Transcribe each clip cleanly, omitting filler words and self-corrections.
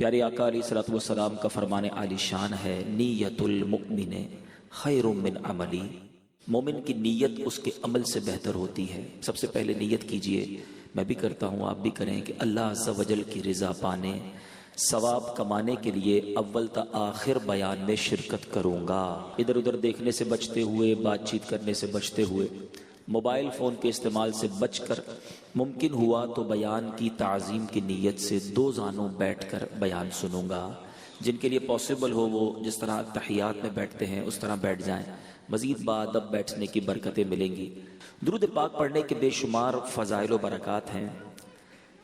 پیارے آقا علیہ الصلوۃ والسلام کا فرمان عالی شان ہے، نیت المؤمن خیر من عملی۔ مومن کی نیت اس کے عمل سے بہتر ہوتی ہے۔ سب سے پہلے نیت کیجئے، میں بھی کرتا ہوں، آپ بھی کریں، کہ اللہ عز و جل کی رضا پانے، ثواب کمانے کے لیے اول تا آخر بیان میں شرکت کروں گا۔ ادھر ادھر دیکھنے سے بچتے ہوئے، بات چیت کرنے سے بچتے ہوئے، موبائل فون کے استعمال سے بچ کر، ممکن ہوا تو بیان کی تعظیم کی نیت سے دو زانوں بیٹھ کر بیان سنوں گا۔ جن کے لیے پاسبل ہو وہ جس طرح تحیات میں بیٹھتے ہیں اس طرح بیٹھ جائیں، مزید بادب بیٹھنے کی برکتیں ملیں گی۔ درود پاک پڑھنے کے بے شمار فضائل و برکات ہیں۔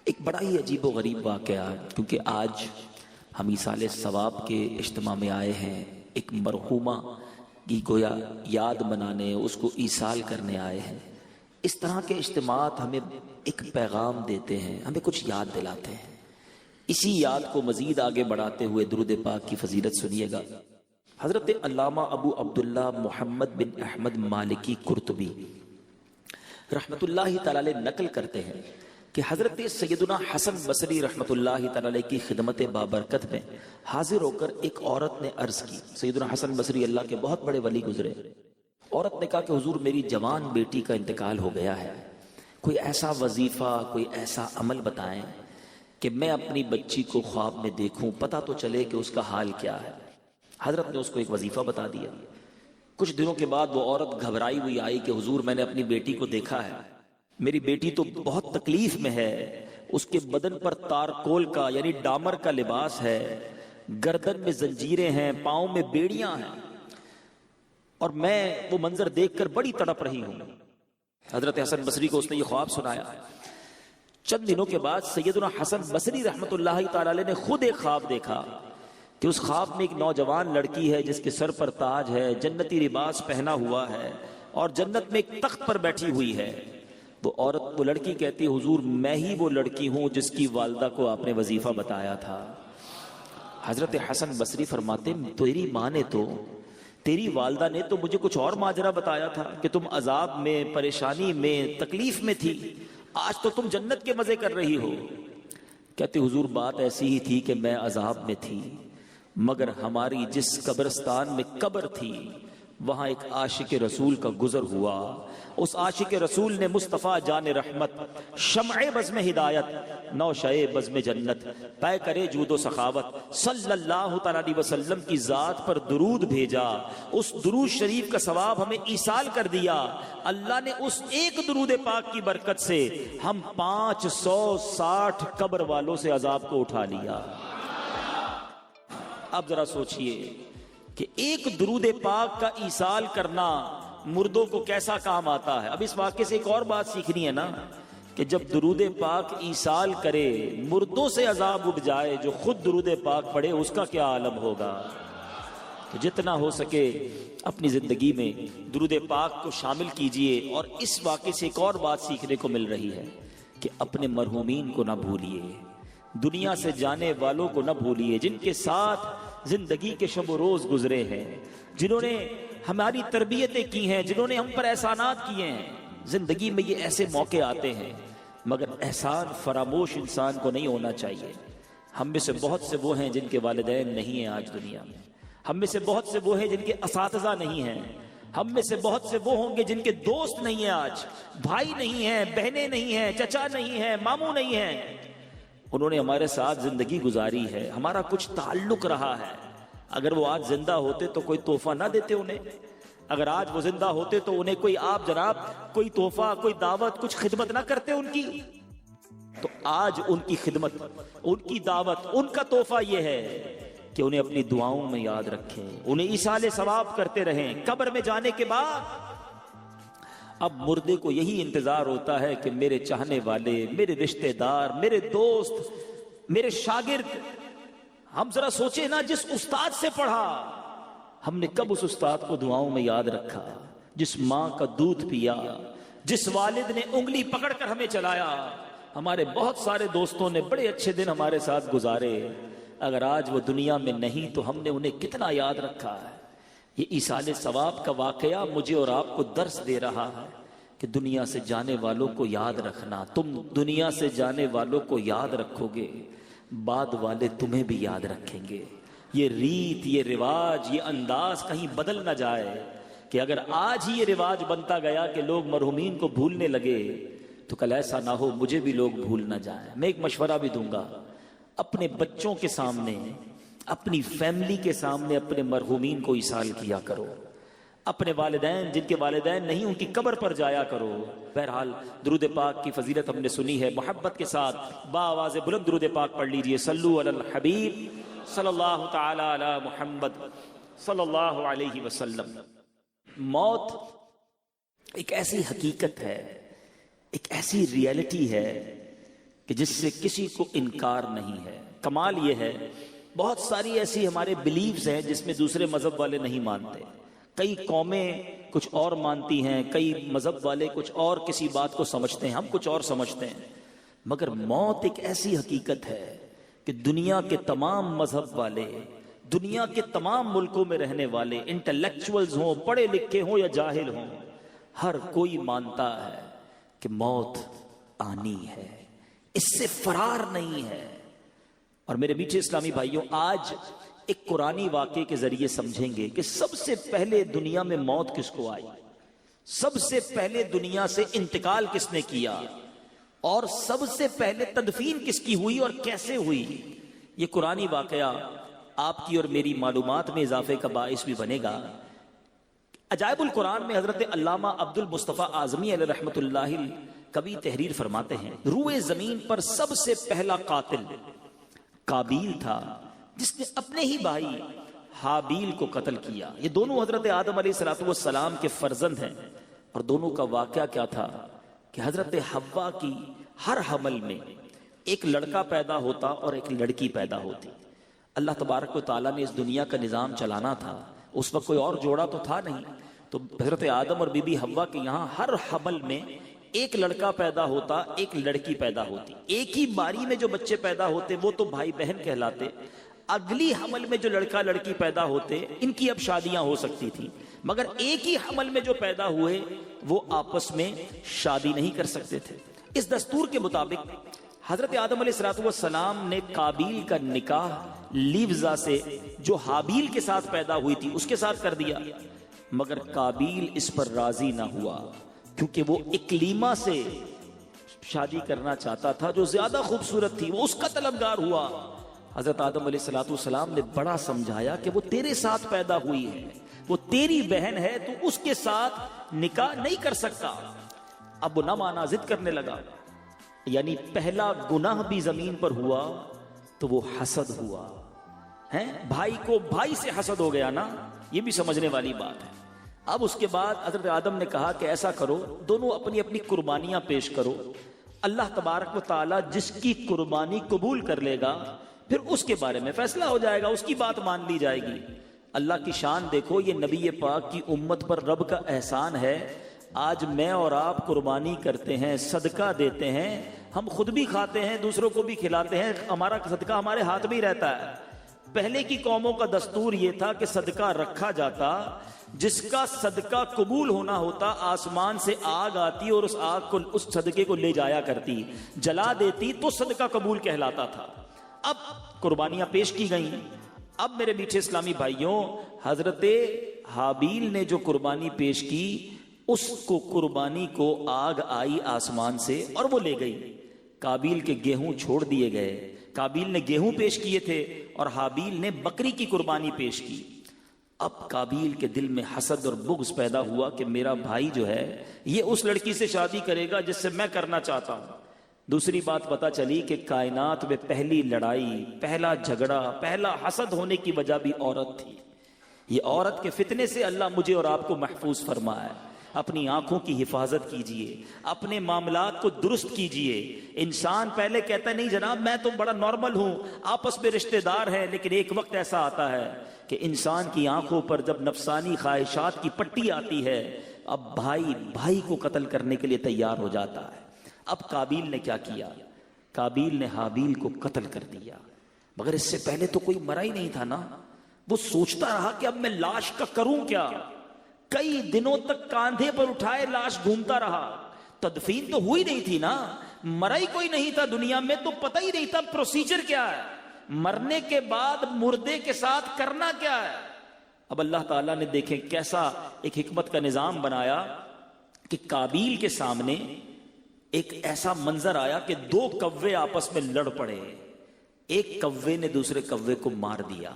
ایک بڑا ہی عجیب و غریب واقعہ، کیونکہ آج ہم ایصال ثواب کے اجتماع میں آئے ہیں، ایک مرحومہ کی گویا یاد منانے، اس کو ایصال کرنے آئے ہیں۔ اس طرح کے اجتماعات ہمیں ایک پیغام دیتے ہیں، ہمیں کچھ یاد دلاتے ہیں۔ اسی یاد کو مزید آگے بڑھاتے ہوئے درود پاک کی فضیلت سنیے گا۔ حضرت علامہ ابو عبداللہ محمد بن احمد مالکی قرطبی رحمت اللہ تعالی علیہ نقل کرتے ہیں کہ حضرت سیدنا حسن بصری رحمت اللہ تعالی علیہ کی خدمت بابرکت میں حاضر ہو کر ایک عورت نے عرض کی۔ سیدنا حسن بصری اللہ کے بہت بڑے ولی گزرے۔ عورت نے کہا کہ حضور میری جوان بیٹی کا انتقال ہو گیا ہے، کوئی ایسا وظیفہ، کوئی ایسا عمل بتائیں کہ میں اپنی بچی کو خواب میں دیکھوں، پتہ تو چلے کہ اس کا حال کیا ہے۔ حضرت نے اس کو ایک وظیفہ بتا دیا۔ کچھ دنوں کے بعد وہ عورت گھبرائی ہوئی آئی کہ حضور میں نے اپنی بیٹی کو دیکھا ہے، میری بیٹی تو بہت تکلیف میں ہے، اس کے بدن پر تارکول کا یعنی ڈامر کا لباس ہے، گردن میں زنجیریں ہیں، پاؤں میں بیڑیاں ہیں، اور میں وہ منظر دیکھ کر بڑی تڑپ رہی ہوں۔ حضرت حسن بصری کو اس نے یہ خواب سنایا۔ چند دنوں کے بعد سیدنا حسن بصری رحمت اللہ تعالی علیہ نے خود ایک خواب دیکھا کہ اس خواب میں ایک نوجوان لڑکی ہے جس کے سر پر تاج ہے، جنتی لباس پہنا ہوا ہے، اور جنت میں ایک تخت پر بیٹھی ہوئی ہے۔ وہ لڑکی کہتی، حضور میں ہی وہ لڑکی ہوں جس کی والدہ کو آپ نے وظیفہ بتایا تھا۔ حضرت حسن بصری فرماتے، تیری ماں نے تو، تیری والدہ نے تو مجھے کچھ اور ماجرا بتایا تھا کہ تم عذاب میں، پریشانی میں، تکلیف میں تھی، آج تو تم جنت کے مزے کر رہی ہو۔ کہتے حضور بات ایسی ہی تھی کہ میں عذاب میں تھی، مگر ہماری جس قبرستان میں قبر تھی وہاں ایک عاشق رسول کا گزر ہوا، اس عاشق رسول نے مصطفیٰ جان رحمت، شمع بزم ہدایت، نوشہ بزم جنت، طے کرے جود و سخاوت، صلی اللہ تعالی علیہ وسلم کی ذات پر درود بھیجا۔ اس درود شریف کا ثواب ہمیں ایصال کر دیا۔ اللہ نے اس ایک درود پاک کی برکت سے ہم 560 قبر والوں سے عذاب کو اٹھا لیا۔ اب ذرا سوچئے کہ ایک درود پاک کا ایصال کرنا مردوں کو کیسا کام آتا ہے۔ اب اس واقعے سے ایک اور بات سیکھنی ہے نا، کہ جب درود پاک ایصال کرے، مردوں سے عذاب اٹھ جائے، جو خود درود پاک پڑھے اس کا کیا عالم ہوگا۔ تو جتنا ہو سکے اپنی زندگی میں درود پاک کو شامل کیجئے۔ اور اس واقعے سے ایک اور بات سیکھنے کو مل رہی ہے کہ اپنے مرحومین کو نہ بھولیے، دنیا سے جانے والوں کو نہ بھولیے، جن کے ساتھ زندگی کے شب و روز گزرے ہیں، جنہوں نے ہماری تربیتیں کی ہیں، جنہوں نے ہم پر احسانات کیے ہیں۔ زندگی میں یہ ایسے موقع آتے ہیں، مگر احسان فراموش انسان کو نہیں ہونا چاہیے۔ ہم میں سے بہت سے وہ ہیں جن کے والدین نہیں ہیں آج دنیا میں، ہم میں سے بہت سے وہ ہیں جن کے اساتذہ نہیں ہیں، ہم میں سے بہت سے وہ ہوں گے جن کے دوست نہیں ہیں، آج بھائی نہیں ہیں، بہنیں نہیں ہیں، چچا نہیں ہیں، ماموں نہیں ہیں۔ انہوں نے ہمارے ساتھ زندگی گزاری ہے، ہمارا کچھ تعلق رہا ہے۔ اگر وہ آج زندہ ہوتے تو کوئی تحفہ نہ دیتے انہیں، اگر آج وہ زندہ ہوتے تو انہیں کوئی آپ جناب کوئی تحفہ، کوئی دعوت، کچھ خدمت نہ کرتے ان کی۔ تو آج ان کی خدمت، ان کی دعوت، ان کا تحفہ یہ ہے کہ انہیں اپنی دعاؤں میں یاد رکھیں، انہیں ایصال ثواب کرتے رہیں۔ قبر میں جانے کے بعد اب مردے کو یہی انتظار ہوتا ہے کہ میرے چاہنے والے، میرے رشتہ دار، میرے دوست، میرے شاگرد، ہم ذرا سوچیں نا، جس استاد سے پڑھا ہم نے کب اس استاد کو دعاؤں میں یاد رکھا، جس ماں کا دودھ پیا، جس والد نے انگلی پکڑ کر ہمیں چلایا۔ ہمارے بہت سارے دوستوں نے بڑے اچھے دن ہمارے ساتھ گزارے، اگر آج وہ دنیا میں نہیں تو ہم نے انہیں کتنا یاد رکھا ہے۔ یہ ایصال ثواب کا واقعہ مجھے اور آپ کو درس دے رہا ہے کہ دنیا سے جانے والوں کو یاد رکھنا۔ تم دنیا سے جانے والوں کو یاد رکھو گے، بعد والے تمہیں بھی یاد رکھیں گے. یہ ریت، یہ رواج، یہ انداز کہیں بدل نہ جائے کہ اگر آج ہی یہ رواج بنتا گیا کہ لوگ مرحومین کو بھولنے لگے تو کل ایسا نہ ہو مجھے بھی لوگ بھول نہ جائیں. میں ایک مشورہ بھی دوں گا، اپنے بچوں کے سامنے، اپنی فیملی کے سامنے اپنے مرحومین کو ایصال کیا کرو. اپنے والدین، جن کے والدین نہیں، ان کی قبر پر جایا کرو. بہرحال درود پاک کی فضیلت ہم نے سنی ہے، محبت کے ساتھ بآواز بلند درود پاک پڑھ لیجئے. صلو علی الحبیب صلی اللہ تعالی علی محمد صلی اللہ علیہ وسلم. موت ایک ایسی حقیقت ہے، ایک ایسی ریئلٹی ہے کہ جس سے کسی کو انکار نہیں ہے. کمال یہ ہے بہت ساری ایسی ہمارے بلیفز ہیں جس میں دوسرے مذہب والے نہیں مانتے. کئی قومیں کچھ اور مانتی ہیں، کئی مذہب والے کچھ اور کسی بات کو سمجھتے ہیں، ہم کچھ اور سمجھتے ہیں. مگر موت ایک ایسی حقیقت ہے کہ دنیا کے تمام مذہب والے، دنیا کے تمام ملکوں میں رہنے والے، انٹلیکچوئلز ہوں، پڑھے لکھے ہوں یا جاہل ہوں، ہر کوئی مانتا ہے کہ موت آنی ہے، اس سے فرار نہیں ہے. اور میرے میٹھے اسلامی بھائیوں، آج ایک قرآنی واقعے کے ذریعے سمجھیں گے کہ سب سے پہلے دنیا میں موت کس کو آئی، سب سے پہلے دنیا سے انتقال کس نے کیا، اور سب سے پہلے تدفین کس کی ہوئی اور کیسے ہوئی. یہ قرآنی واقعہ آپ کی اور میری معلومات میں اضافے کا باعث بھی بنے گا. عجائب القرآن میں حضرت علامہ عبد المصطفیٰ اعظمی علیہ رحمۃ اللہ کبھی تحریر فرماتے ہیں، روئے زمین پر سب سے پہلا قاتل قابیل تھا جس نے اپنے ہی بھائی حابیل کو قتل کیا. یہ دونوں حضرت آدم علیہ السلام کے فرزند ہیں، اور دونوں کا واقعہ کیا تھا کہ حضرت حوا کی ہر حمل میں ایک لڑکا پیدا ہوتا اور ایک لڑکی پیدا ہوتی. اللہ تبارک و تعالیٰ نے اس دنیا کا نظام چلانا تھا، اس وقت کوئی اور جوڑا تو تھا نہیں، تو حضرت آدم اور بی بی حوا کے یہاں ہر حمل میں ایک لڑکا پیدا ہوتا، ایک لڑکی پیدا ہوتی. ایک ہی باری میں جو بچے پیدا ہوتے وہ تو بھائی بہن کہلاتے. اگلی حمل میں جو لڑکا لڑکی پیدا ہوتے ان کی اب شادیاں ہو سکتی تھی، مگر ایک ہی حمل میں جو پیدا ہوئے وہ آپس میں شادی نہیں کر سکتے تھے. اس دستور کے مطابق حضرت آدم علیہ السلام نے قابیل کا نکاح لیوزا سے جو حابیل کے ساتھ پیدا ہوئی تھی اس کے ساتھ کر دیا. مگر قابیل اس پر راضی نہ ہوا، کیونکہ وہ اکلیما سے شادی کرنا چاہتا تھا جو زیادہ خوبصورت تھی، وہ اس کا طلبگار ہوا. حضرت آدم علیہ السلام نے بڑا سمجھایا کہ وہ تیرے ساتھ پیدا ہوئی ہے، وہ تیری بہن ہے، تو اس کے ساتھ نکاح نہیں کر سکتا. اب وہ نہ مانا، ضد کرنے لگا. یعنی پہلا گناہ بھی زمین پر ہوا تو وہ حسد ہوا ہے. بھائی کو بھائی سے حسد ہو گیا نا، یہ بھی سمجھنے والی بات ہے. اب اس کے بعد حضرت آدم نے کہا کہ ایسا کرو، دونوں اپنی اپنی قربانیاں پیش کرو، اللہ تبارک و تعالی جس کی قربانی قبول کر لے گا پھر اس کے بارے میں فیصلہ ہو جائے گا، اس کی بات مان لی جائے گی. اللہ کی شان دیکھو، یہ نبی پاک کی امت پر رب کا احسان ہے. آج میں اور آپ قربانی کرتے ہیں، صدقہ دیتے ہیں، ہم خود بھی کھاتے ہیں، دوسروں کو بھی کھلاتے ہیں، ہمارا صدقہ ہمارے ہاتھ میں ہی رہتا ہے. پہلے کی قوموں کا دستور یہ تھا کہ صدقہ رکھا جاتا، جس کا صدقہ قبول ہونا ہوتا آسمان سے آگ آتی اور اس آگ کو، اس صدقے کو لے جایا کرتی، جلا دیتی تو صدقہ قبول کہلاتا تھا. اب قربانیاں پیش کی گئیں. اب میرے میٹھے اسلامی بھائیوں، حضرت حابیل نے جو قربانی پیش کی اس کو قربانی کو آگ آئی آسمان سے اور وہ لے گئی. قابیل کے گیہوں چھوڑ دیے گئے. قابیل نے گیہوں پیش کیے تھے اور حابیل نے بکری کی قربانی پیش کی. اب قابیل کے دل میں حسد اور بغض پیدا ہوا کہ میرا بھائی جو ہے یہ اس لڑکی سے شادی کرے گا جس سے میں کرنا چاہتا ہوں. دوسری بات پتا چلی کہ کائنات میں پہلی لڑائی، پہلا جھگڑا، پہلا حسد ہونے کی وجہ بھی عورت تھی. یہ عورت کے فتنے سے اللہ مجھے اور آپ کو محفوظ فرمائے. اپنی آنکھوں کی حفاظت کیجئے، اپنے معاملات کو درست کیجئے. انسان پہلے کہتا ہے نہیں جناب میں تو بڑا نارمل ہوں، آپس میں رشتہ دار ہیں، لیکن ایک وقت ایسا آتا ہے کہ انسان کی آنکھوں پر جب نفسانی خواہشات کی پٹی آتی ہے، اب بھائی بھائی کو قتل کرنے کے لیے تیار ہو جاتا ہے. اب قابیل نے کیا کیا؟ قابیل نے حابیل کو قتل کر دیا. مگر اس سے پہلے تو کوئی مرا ہی نہیں تھا نا. وہ سوچتا رہا کہ اب میں لاش کا کروں کیا. کئی دنوں تک کاندھے پر اٹھائے لاش گھومتا رہا. تدفین تو ہوئی نہیں تھی نا، مرا ہی کوئی نہیں تھا دنیا میں، تو پتہ ہی نہیں تھا پروسیجر کیا ہے، مرنے کے بعد مردے کے ساتھ کرنا کیا ہے۔ اب اللہ تعالیٰ نے دیکھیں کیسا ایک حکمت کا نظام بنایا کہ قابیل کے سامنے ایک ایسا منظر آیا کہ دو کوے آپس میں لڑ پڑے، ایک کوے نے دوسرے کوے کو مار دیا۔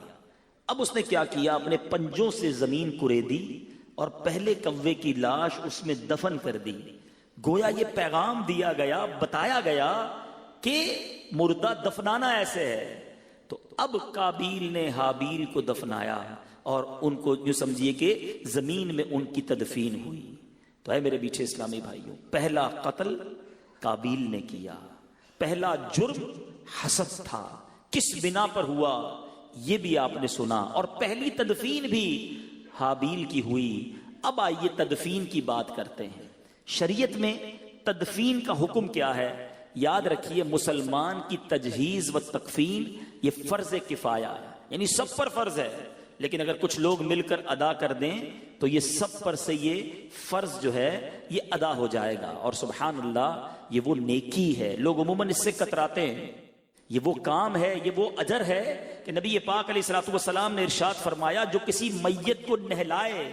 اب اس نے کیا کیا، اپنے پنجوں سے زمین کریدی اور پہلے کوے کی لاش اس میں دفن کر دی۔ گویا یہ پیغام دیا گیا، بتایا گیا کہ مردہ دفنانا ایسے ہے۔ تو اب قابیل نے حابیل کو دفنایا اور ان کو یوں سمجھیے کہ زمین میں ان کی تدفین ہوئی۔ تو اے میرے پیچھے اسلامی بھائیوں، پہلا قتل قابیل نے کیا، پہلا جرم حسد تھا، کس بنا پر ہوا یہ بھی آپ نے سنا، اور پہلی تدفین بھی حابیل کی ہوئی۔ اب آئیے تدفین کی بات کرتے ہیں۔ شریعت میں تدفین کا حکم کیا ہے؟ یاد رکھیے، مسلمان کی تجہیز و تکفین یہ فرض کفایہ ہے، یعنی سب پر فرض ہے، لیکن اگر کچھ لوگ مل کر ادا کر دیں تو یہ سب پر سے یہ فرض جو ہے یہ ادا ہو جائے گا۔ اور سبحان اللہ، یہ وہ نیکی ہے، لوگ عموماً اس سے کتراتے ہیں، یہ وہ کام ہے، یہ وہ اجر ہے کہ نبی پاک علیہ الصلوۃ والسلام نے ارشاد فرمایا، جو کسی میت کو نہلائے،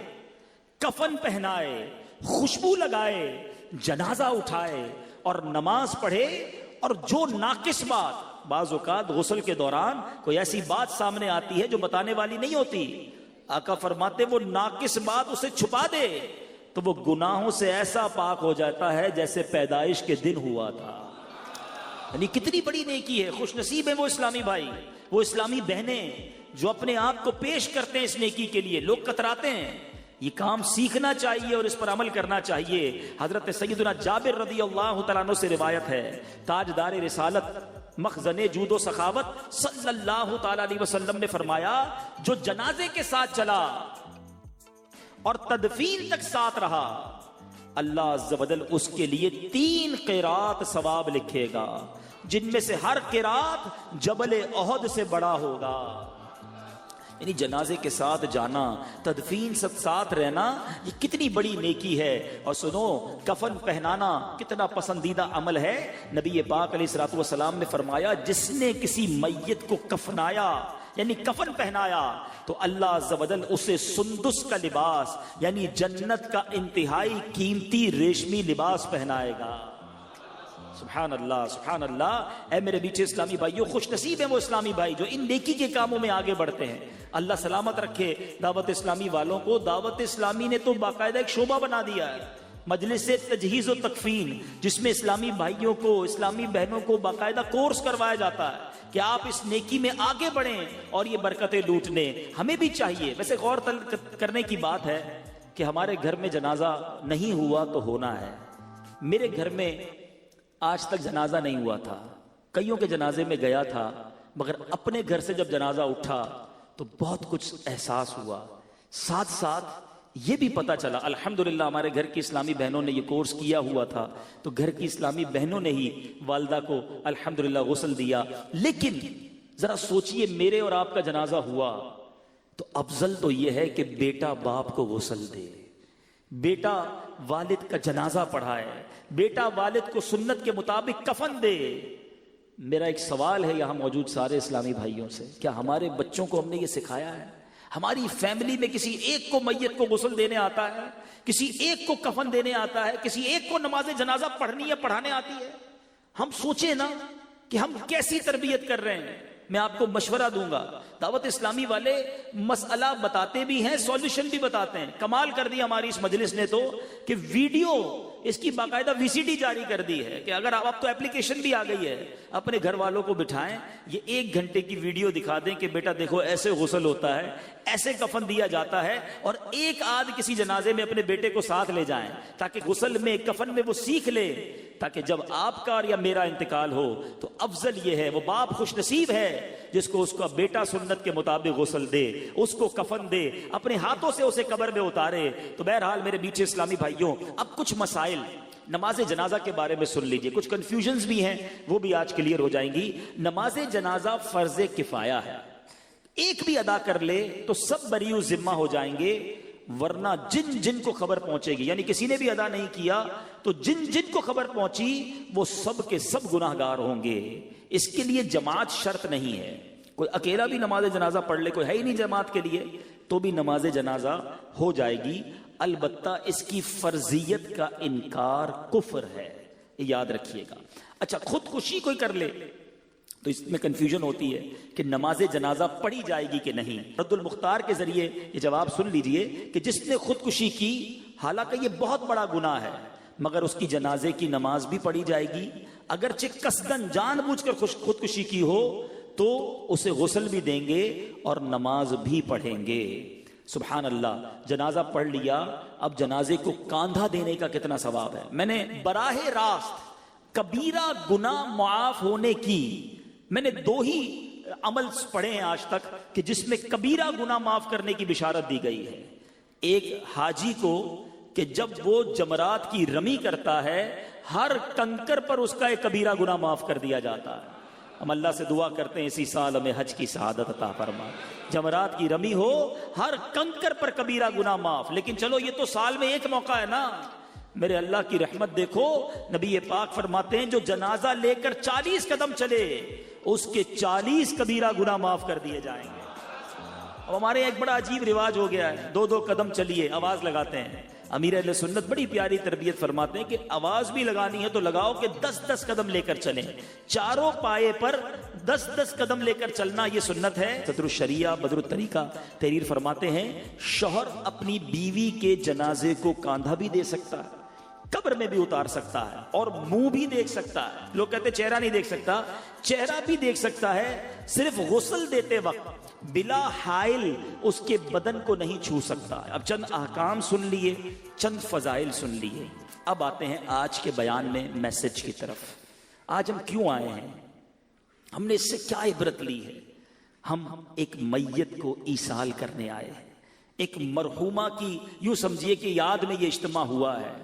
کفن پہنائے، خوشبو لگائے، جنازہ اٹھائے اور نماز پڑھے، اور جو ناقص بات، بعض اوقات غسل کے دوران کوئی ایسی بات سامنے آتی ہے جو بتانے والی نہیں ہوتی، آقا فرماتے وہ ناقص بات اسے چھپا دے تو وہ گناہوں سے ایسا پاک ہو جاتا ہے جیسے پیدائش کے دن ہوا تھا۔ یعنی کتنی بڑی نیکی ہے، خوش نصیب ہیں وہ اسلامی بھائی، وہ اسلامی بہنیں جو اپنے آپ کو پیش کرتے ہیں اس نیکی کے لیے۔ لوگ کتراتے ہیں، یہ کام سیکھنا چاہیے اور اس پر عمل کرنا چاہیے۔ حضرت سیدنا جابر رضی اللہ تعالیٰ عنہ سے روایت ہے، تاجدار رسالت مخزن جود و سخاوت صلی اللہ تعالیٰ علیہ وسلم نے فرمایا، جو جنازے کے ساتھ چلا اور تدفین تک ساتھ رہا، اللہ عز و جل اس کے لیے 3 قیرات ثواب لکھے گا، جن میں سے ہر قیرات جبل احد سے بڑا ہوگا۔ یعنی جنازے کے ساتھ جانا، تدفین ساتھ رہنا، یہ کتنی بڑی نیکی ہے۔ اور سنو، کفن پہنانا کتنا پسندیدہ عمل ہے۔ نبی پاک علیہ الصلوۃ والسلام نے فرمایا، جس نے کسی میت کو کفنایا یعنی کفن پہنایا تو اللہ عز و جل اسے سندس کا لباس یعنی جنت کا انتہائی قیمتی ریشمی لباس پہنائے گا۔ سبحان اللہ، سبحان اللہ۔ اے میرے بیچے اسلامی بھائیوں، خوش نصیب ہیں وہ اسلامی بھائی جو ان نیکی کے کاموں میں آگے بڑھتے ہیں۔ اللہ سلامت رکھے دعوت اسلامی والوں کو۔ دعوت اسلامی نے تو باقاعدہ ایک شعبہ بنا دیا ہے، مجلس تجہیز و تکفین، جس میں اسلامی بھائیوں کو، اسلامی بہنوں کو باقاعدہ کورس کروایا جاتا ہے کہ آپ اس نیکی میں آگے بڑھیں اور یہ برکتیں لوٹنے۔ ہمیں بھی چاہیے۔ ویسے غور کرنے کی بات ہے کہ ہمارے گھر میں جنازہ نہیں ہوا تو ہونا ہے۔ میرے گھر میں آج تک جنازہ نہیں ہوا تھا، کئیوں کے جنازے میں گیا تھا، مگر اپنے گھر سے جب جنازہ اٹھا تو بہت کچھ احساس ہوا۔ ساتھ ساتھ یہ بھی پتا چلا، الحمدللہ ہمارے گھر کی اسلامی بہنوں نے یہ کورس کیا ہوا تھا، تو گھر کی اسلامی بہنوں نے ہی والدہ کو الحمدللہ غسل دیا۔ لیکن ذرا سوچئے، میرے اور آپ کا جنازہ ہوا تو افضل تو یہ ہے کہ بیٹا باپ کو غسل دے، بیٹا والد کا جنازہ پڑھائے، بیٹا والد کو سنت کے مطابق کفن دے۔ میرا ایک سوال ہے یہاں موجود سارے اسلامی بھائیوں سے، کیا ہمارے بچوں کو ہم نے یہ سکھایا ہے؟ ہماری فیملی میں کسی ایک کو میت کو غسل دینے آتا ہے، کسی ایک کو کفن دینے آتا ہے، کسی ایک کو نماز جنازہ پڑھنی یا پڑھانے آتی ہے؟ ہم سوچیں نا کہ ہم کیسی تربیت کر رہے ہیں۔ میں آپ کو مشورہ دوں گا، دعوت اسلامی والے مسئلہ بتاتے بھی ہیں، سولوشن بھی بتاتے ہیں۔ کمال کر دی ہماری اس مجلس نے تو کہ ویڈیو اس کی باقاعدہ VCD جاری کر دی ہے کہ اگر آپ تو ایپلیکیشن بھی آ گئی ہے، اپنے گھر والوں کو بٹھائیں، یہ 1 گھنٹے کی ویڈیو دکھا دیں کہ بیٹا دیکھو ایسے غسل ہوتا ہے، ایسے کفن دیا جاتا ہے، اور ایک آدھ کسی جنازے میں اپنے بیٹے کو ساتھ لے جائیں تاکہ غسل میں، کفن میں وہ سیکھ لے، تاکہ جب آپ کا یا میرا انتقال ہو تو افضل یہ ہے، وہ باپ خوش نصیب ہے جس کو اس کا بیٹا سنت کے مطابق غسل دے، اس کو کفن دے، اپنے ہاتھوں سے اسے قبر میں اتارے۔ تو بہرحال میرے بیچے اسلامی بھائیوں، اب کچھ مسائل نماز جنازہ کے بارے میں سن لیجئے، کچھ کنفیوژنز بھی ہیں، وہ بھی آج کلیئر ہو جائیں گی۔ نماز جنازہ فرض کفایہ ہے، ایک بھی ادا کر لے تو سب بری و ذمہ ہو جائیں گے، ورنہ جن جن کو خبر پہنچے گی، یعنی کسی نے بھی ادا نہیں کیا تو جن جن کو خبر پہنچی وہ سب کے سب گناہگار ہوں گے۔ اس کے لیے جماعت شرط نہیں ہے، کوئی اکیلا بھی نماز جنازہ پڑھ لے، کوئی ہے ہی نہیں جماعت کے لیے تو بھی نماز جنازہ ہو جائے گی، البتہ اس کی فرضیت کا انکار کفر ہے، یاد رکھیے گا۔ اچھا، خودکشی کوئی کر لے تو اس میں کنفیوژن ہوتی ہے کہ نماز جنازہ پڑھی جائے گی کہ نہیں۔ رد المختار کے ذریعے یہ جواب سن لیجئے کہ جس نے خودکشی کی، حالانکہ یہ بہت بڑا گناہ ہے، مگر اس کی جنازے کی نماز بھی پڑھی جائے گی، اگرچہ قصدن جان بوجھ کر خودکشی کی ہو تو اسے غسل بھی دیں گے اور نماز بھی پڑھیں گے۔ سبحان اللہ، جنازہ پڑھ لیا، اب جنازے کو کاندھا دینے کا کتنا ثواب ہے۔ میں نے براہ راست کبیرہ گناہ معاف ہونے کی میں نے 2 ہی عمل پڑھے ہیں آج تک کہ جس میں کبیرہ گناہ معاف کرنے کی بشارت دی گئی ہے۔ ایک حاجی کو کہ جب وہ جمرات کی رمی کرتا ہے، ہر کنکر پر اس کا ایک کبیرہ گناہ معاف کر دیا جاتا ہے۔ ہم اللہ سے دعا کرتے ہیں اسی سال ہمیں حج کی سعادت عطا فرما، جمرات کی رمی ہو، ہر کنکر پر کبیرہ گناہ معاف۔ لیکن چلو یہ تو سال میں ایک موقع ہے نا، میرے اللہ کی رحمت دیکھو، نبی پاک فرماتے ہیں جو جنازہ لے کر 40 قدم چلے اس کے 40 کبیرہ گناہ معاف کر دیے جائیں گے۔ اب ہمارے ایک بڑا عجیب رواج ہو گیا ہے، 2 قدم چلیے آواز لگاتے ہیں۔ امیر اہل سنت بڑی پیاری تربیت فرماتے ہیں کہ آواز بھی لگانی ہے تو لگاؤ کہ 10 قدم لے کر چلیں، چاروں پائے پر 10 قدم لے کر چلنا یہ سنت ہے۔ صدر الشریعہ بدر الطریقہ تحریر فرماتے ہیں شوہر اپنی بیوی کے جنازے کو کاندھا بھی دے سکتا ہے، قبر میں بھی اتار سکتا ہے اور منہ بھی دیکھ سکتا ہے۔ لوگ کہتے ہیں چہرہ نہیں دیکھ سکتا، چہرہ بھی دیکھ سکتا ہے، صرف غسل دیتے وقت بلا حائل اس کے بدن کو نہیں چھو سکتا۔ اب چند احکام سن لیے، چند فضائل سن لیے، اب آتے ہیں آج کے بیان میں میسج کی طرف۔ آج ہم کیوں آئے ہیں، ہم نے اس سے کیا عبرت لی ہے؟ ہم ایک میت کو ایصال کرنے آئے ہیں، ایک مرحومہ کی یوں سمجھیے کہ یاد میں یہ اجتماع ہوا ہے۔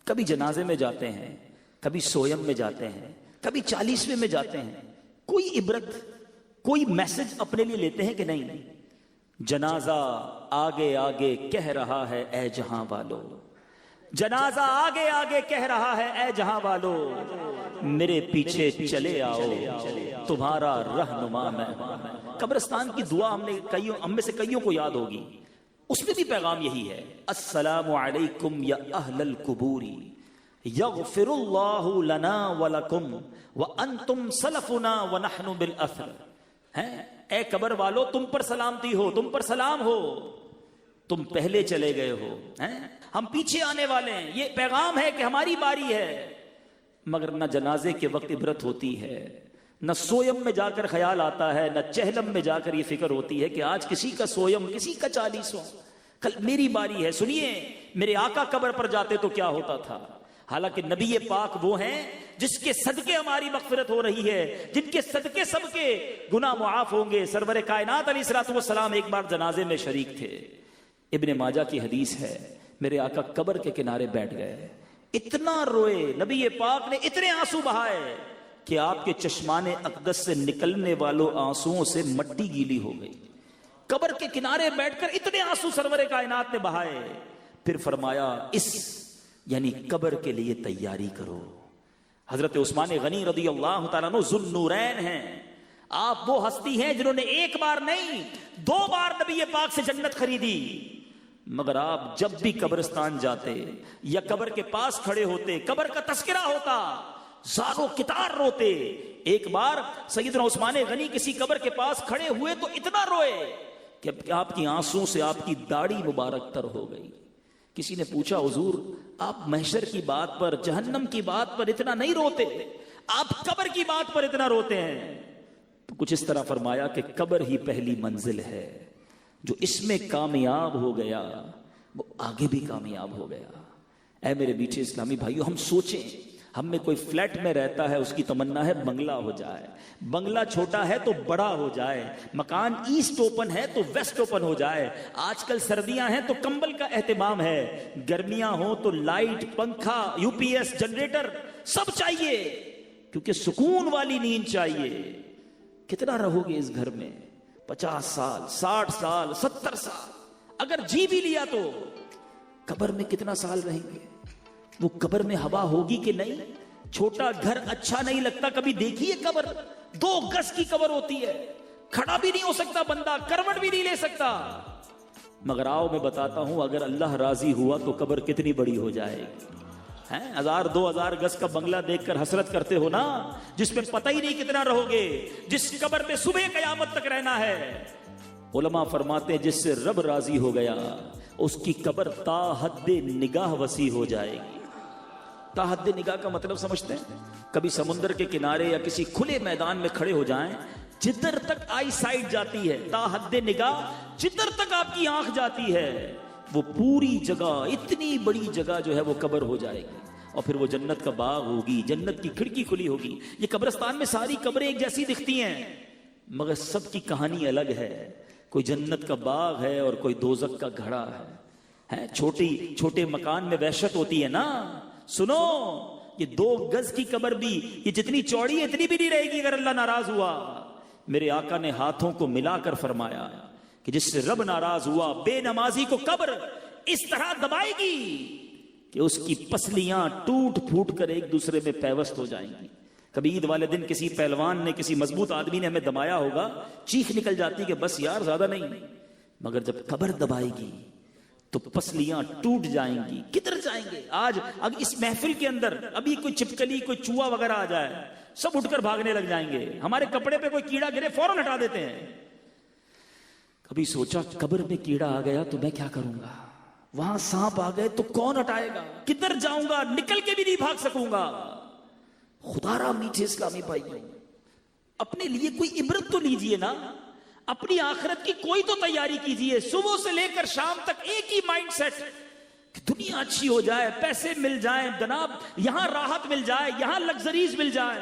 کبھی جنازے میں جاتے ہیں، کبھی سویم میں جاتے ہیں، کبھی 40ویں میں جاتے ہیں، کوئی عبرت، کوئی میسج اپنے لیے لیتے ہیں کہ نہیں؟ جنازہ آگے آگے کہہ رہا ہے اے جہاں والو، جنازہ آگے آگے کہہ رہا ہے اے جہاں والو، میرے پیچھے چلے آؤ تمہارا رہنما میں۔ قبرستان کی دعا ہم میں سے کئیوں کو یاد ہوگی، اس میں بھی پیغام یہی ہے، السلام علیکم یا اہل القبور یغفر اللہ لنا ولکم وانتم سلفنا ونحن بالاثر۔ اے قبر والو تم پر سلامتی ہو، تم پر سلام ہو، تم پہلے چلے گئے ہو، ہم پیچھے آنے والے ہیں، یہ پیغام ہے کہ ہماری باری ہے۔ مگر نہ جنازے کے وقت عبرت ہوتی ہے، نہ سویم میں جا کر خیال آتا ہے، نہ چہلم میں جا کر یہ فکر ہوتی ہے کہ آج کسی کا سویم، کسی کا 40واں، کل میری باری ہے۔ سنیے، میرے آقا قبر پر جاتے تو کیا ہوتا تھا؟ حالانکہ نبی پاک وہ ہیں جس کے صدقے ہماری مغفرت ہو رہی ہے، جن کے صدقے سب کے گناہ معاف ہوں گے۔ سرور کائنات علیہ الصلوۃ والسلام ایک بار جنازے میں شریک تھے، ابن ماجہ کی حدیث ہے، میرے آقا قبر کے کنارے بیٹھ گئے، اتنا روئے، نبی پاک نے اتنے آنسو بہائے کہ آپ کے چشمان اقدس سے نکلنے والوں آنسوؤں سے مٹی گیلی ہو گئی۔ قبر کے کنارے بیٹھ کر اتنے آنسو سرور کائنات نے بہائے، پھر فرمایا یعنی قبر کے لیے تیاری کرو۔ حضرت عثمان غنی رضی اللہ تعالیٰ عنہ ذو النورین ہیں، آپ وہ ہستی ہیں جنہوں نے ایک بار نہیں 2 بار نبی پاک سے جنت خریدی، مگر آپ جب بھی قبرستان جاتے یا قبر کے پاس کھڑے ہوتے، قبر کا تذکرہ ہوتا، زارو کتار روتے۔ ایک بار سیدنا عثمان غنی کسی قبر کے پاس کھڑے ہوئے تو اتنا روئے کہ آپ کی آنسوں سے آپ کی داڑھی مبارک تر ہو گئی۔ کسی نے پوچھا حضور آپ محشر کی بات پر، جہنم کی بات پر اتنا نہیں روتے، آپ قبر کی بات پر اتنا روتے ہیں؟ تو کچھ اس طرح فرمایا کہ قبر ہی پہلی منزل ہے، جو اس میں کامیاب ہو گیا وہ آگے بھی کامیاب ہو گیا۔ اے میرے میٹھے اسلامی بھائیو، ہم سوچیں، ہم میں کوئی فلیٹ میں رہتا ہے، اس کی تمنا ہے بنگلہ ہو جائے، بنگلہ چھوٹا ہے تو بڑا ہو جائے، مکان ایسٹ اوپن ہے تو ویسٹ اوپن ہو جائے، آج کل سردیاں ہیں تو کمبل کا اہتمام ہے، گرمیاں ہوں تو لائٹ، پنکھا، یو پی ایس، جنریٹر سب چاہیے، کیونکہ سکون والی نیند چاہیے۔ کتنا رہو گے اس گھر میں؟ 50 سال، 60 سال، 70 سال؟ اگر جی بھی لیا تو قبر میں کتنا سال رہیں گے؟ وہ قبر میں ہوا ہوگی کہ نہیں؟ چھوٹا گھر اچھا نہیں لگتا، کبھی دیکھیے قبر 2 گز کی قبر ہوتی ہے، کھڑا بھی نہیں ہو سکتا بندہ، کروٹ بھی نہیں لے سکتا۔ مگر آؤ میں بتاتا ہوں، اگر اللہ راضی ہوا تو قبر کتنی بڑی ہو جائے گی۔ 1000-2000 گز کا بنگلہ دیکھ کر حسرت کرتے ہو نا، جس میں پتہ ہی نہیں کتنا رہو گے، جس قبر پہ صبح قیامت تک رہنا ہے۔ علماء فرماتے ہیں جس سے رب راضی ہو گیا اس کی قبر تا حد نگاہ وسیع ہو جائے گی۔ تا حد نگاہ کا مطلب سمجھتے ہیں؟ کبھی سمندر کے کنارے یا کسی کھلے میدان میں کھڑے ہو جائیں، جدھر تک آئی سائٹ جاتی ہے، تا حد نگاہ جدھر تک آپ کی آنکھ جاتی ہے، وہ پوری جگہ، اتنی بڑی جگہ جو ہے وہ قبر ہو جائے گی۔ اور پھر وہ جنت کا باغ ہوگی، جنت کی کھڑکی کھلی ہوگی۔ یہ قبرستان میں ساری قبریں ایک جیسی دکھتی ہیں، مگر سب کی کہانی الگ ہے۔ کوئی جنت کا باغ ہے اور کوئی دوزخ کا گھڑا ہے۔ چھوٹے مکان میں وحشت ہوتی ہے نا۔ سنو، یہ 2 گز کی قبر بھی یہ جتنی چوڑی ہے اتنی بھی نہیں رہے گی اگر اللہ ناراض ہوا۔ میرے آقا نے ہاتھوں کو ملا کر فرمایا کہ جس سے رب ناراض ہوا، بے نمازی کو قبر اس طرح دبائے گی کہ اس کی پسلیاں ٹوٹ پھوٹ کر ایک دوسرے میں پیوست ہو جائیں گی۔ کبھی عید والے دن کسی پہلوان نے، کسی مضبوط آدمی نے ہمیں دبایا ہوگا، چیخ نکل جاتی کہ بس یار زیادہ نہیں۔ مگر جب قبر دبائے گی تو پسلیاں ٹوٹ جائیں گی۔ کدھر جائیں گے؟ آج اب اس محفل کے اندر ابھی کوئی چپکلی، کوئی چوہا وغیرہ آ جائے، سب اٹھ کر بھاگنے لگ جائیں گے۔ ہمارے کپڑے پہ کوئی کیڑا گرے فوراً ہٹا دیتے ہیں۔ کبھی سوچا قبر میں کیڑا آ گیا تو میں کیا کروں گا؟ وہاں سانپ آ گئے تو کون ہٹائے گا؟ کدھر جاؤں گا؟ نکل کے بھی نہیں بھاگ سکوں گا۔ خدا را میٹھے اسلامی بھائی، اپنے لیے کوئی عبرت تو لیجئے نا، اپنی آخرت کی کوئی تو تیاری کیجئے۔ صبح سے لے کر شام تک ایک ہی مائنڈ سیٹ کہ دنیا اچھی ہو جائے، پیسے مل جائیں جناب، یہاں راحت مل جائے، یہاں لگزریز مل جائے۔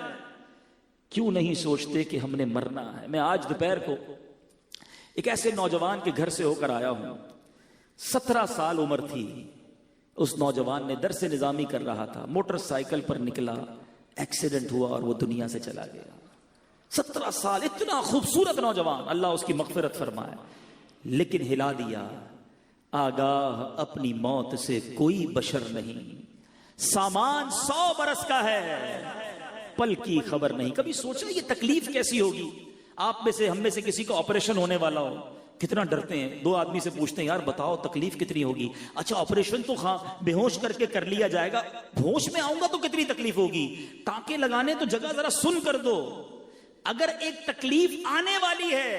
کیوں نہیں سوچتے کہ ہم نے مرنا ہے؟ میں آج دوپہر کو ایک ایسے نوجوان کے گھر سے ہو کر آیا ہوں، 17 سال عمر تھی۔ اس نوجوان نے درس نظامی کر رہا تھا، موٹر سائیکل پر نکلا، ایکسیڈنٹ ہوا اور وہ دنیا سے چلا گیا۔ 17 سال، اتنا خوبصورت نوجوان، اللہ اس کی مغفرت فرمائے، لیکن ہلا دیا۔ آگاہ اپنی موت سے کوئی بشر نہیں، سامان 100 برس کا ہے، پل کی خبر نہیں۔ کبھی سوچا یہ تکلیف کیسی ہوگی؟ آپ میں سے، ہم میں سے کسی کو آپریشن ہونے والا ہو، کتنا ڈرتے ہیں۔ 2 آدمی سے پوچھتے ہیں یار بتاؤ تکلیف کتنی ہوگی؟ اچھا آپریشن تو بے ہوش کر کے کر لیا جائے گا، ہوش میں آؤں گا تو کتنی تکلیف ہوگی؟ ٹانکے لگانے تو جگہ ذرا سن کر دو۔ اگر ایک تکلیف آنے والی ہے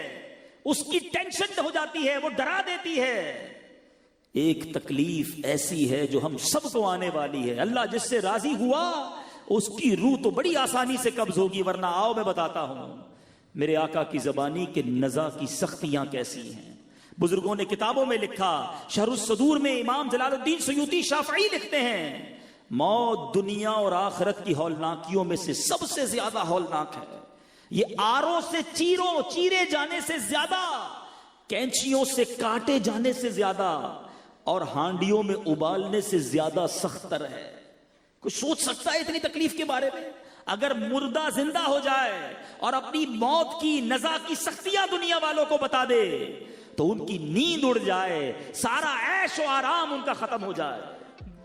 اس کی ٹینشن ہو جاتی ہے، وہ ڈرا دیتی ہے۔ ایک تکلیف ایسی ہے جو ہم سب کو آنے والی ہے، اللہ جس سے راضی ہوا اس کی روح تو بڑی آسانی سے قبض ہوگی، ورنہ آؤ میں بتاتا ہوں میرے آقا کی زبانی کے نزا کی سختیاں کیسی ہیں۔ بزرگوں نے کتابوں میں لکھا، شرح الصدور میں امام جلال الدین سیوطی شافعی لکھتے ہیں، موت دنیا اور آخرت کی ہولناکیوں میں سے سب سے زیادہ ہولناک ہے۔ یہ آروں سے چیرے جانے سے زیادہ، کینچیوں سے کاٹے جانے سے زیادہ، اور ہانڈیوں میں ابالنے سے زیادہ سخت تر ہے۔ کوئی سوچ سکتا ہے اتنی تکلیف کے بارے میں؟ اگر مردہ زندہ ہو جائے اور اپنی موت کی نزا کی سختیاں دنیا والوں کو بتا دے تو ان کی نیند اڑ جائے، سارا عیش و آرام ان کا ختم ہو جائے۔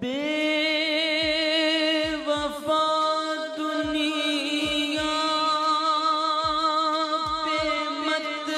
بے وفا دنیا پہ مت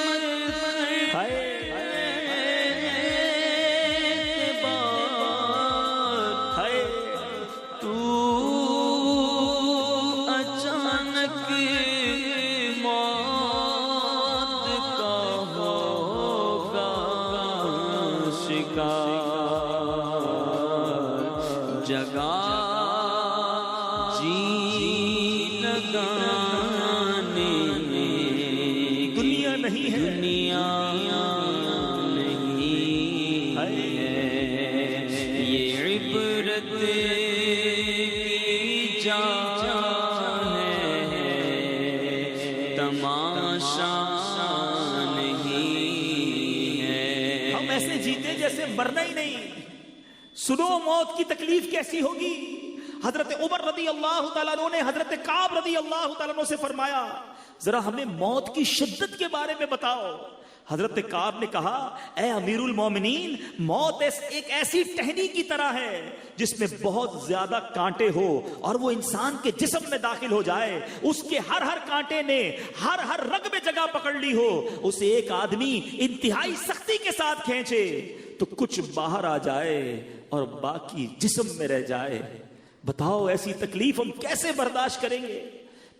مرنا ہی نہیں۔ سنو موت کی تکلیف کیسی ہوگی۔ حضرت عمر رضی اللہ تعالیٰ عنہ نے حضرت کعب رضی اللہ تعالیٰ عنہ سے فرمایا ذرا ہمیں موت کی شدت کے بارے میں بتاؤ۔ حضرت کعب نے کہا اے امیر المومنین، موت ایک ایسی ٹہنی کی طرح ہے جس میں بہت زیادہ کانٹے ہو اور وہ انسان کے جسم میں داخل ہو جائے، اس کے ہر کانٹے نے ہر رگ میں جگہ پکڑ لی ہو، اسے ایک آدمی انتہائی سختی کے ساتھ کھینچے تو کچھ باہر آ جائے اور باقی جسم میں رہ جائے۔ بتاؤ ایسی تکلیف ہم کیسے برداشت کریں گے؟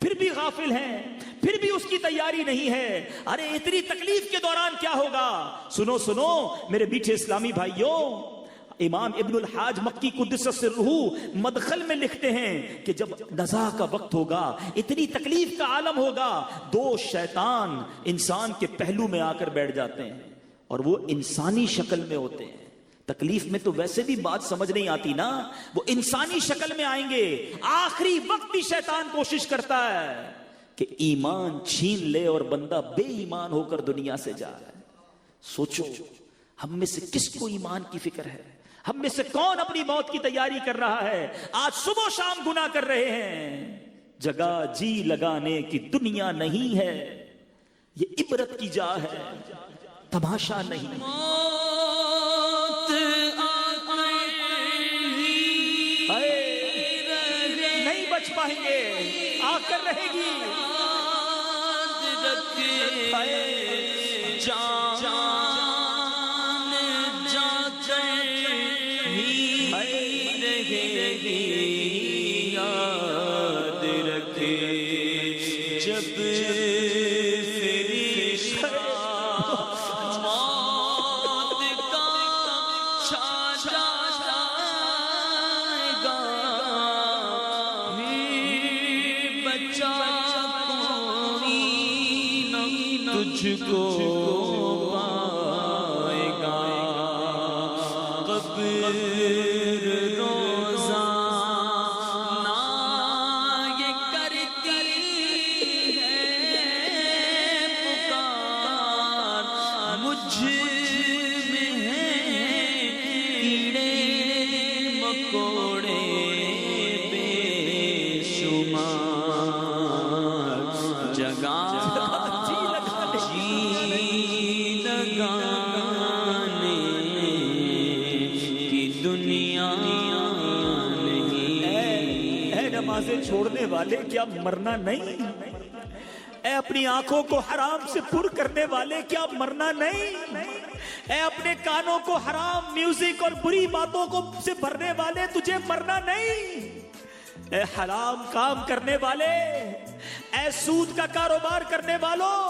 پھر بھی غافل ہیں، پھر بھی اس کی تیاری نہیں ہے۔ ارے اتنی تکلیف کے دوران کیا ہوگا؟ سنو سنو میرے میٹھے اسلامی بھائیوں، امام ابن الحاج مکی قدس سرہ مدخل میں لکھتے ہیں کہ جب نزا کا وقت ہوگا، اتنی تکلیف کا عالم ہوگا، دو شیطان انسان کے پہلو میں آ کر بیٹھ جاتے ہیں اور وہ انسانی شکل میں ہوتے ہیں۔ تکلیف میں تو ویسے بھی بات سمجھ نہیں آتی نا، وہ انسانی شکل میں آئیں گے۔ آخری وقت بھی شیطان کوشش کرتا ہے کہ ایمان چھین لے اور بندہ بے ایمان ہو کر دنیا سے جائے۔ سوچو ہم میں سے کس کو ایمان کی فکر ہے؟ ہم میں سے کون اپنی موت کی تیاری کر رہا ہے؟ آج صبح شام گناہ کر رہے ہیں۔ جگہ جی لگانے کی دنیا نہیں ہے، یہ عبرت کی جا ہے، تماشا نہیں۔ نہیں بچ پائیں گے، آ کر رہے گی۔ یاد رکھے جب تجھ کو پائے گا، قبر روزانہ یہ کرتی ہے پکار، مجھ میں ہے کیڑے مکوڑے بے شمار، جگہ نمازیں چھوڑنے والے کیا مرنا نہیں؟ اے اپنی آنکھوں کو حرام سے پر کرنے والے کیا مرنا نہیں؟ اے اپنے کانوں کو حرام میوزک اور بری باتوں کو سے بھرنے والے تجھے مرنا نہیں؟ اے حرام کام کرنے والے، اے سود کا کاروبار کرنے والوں،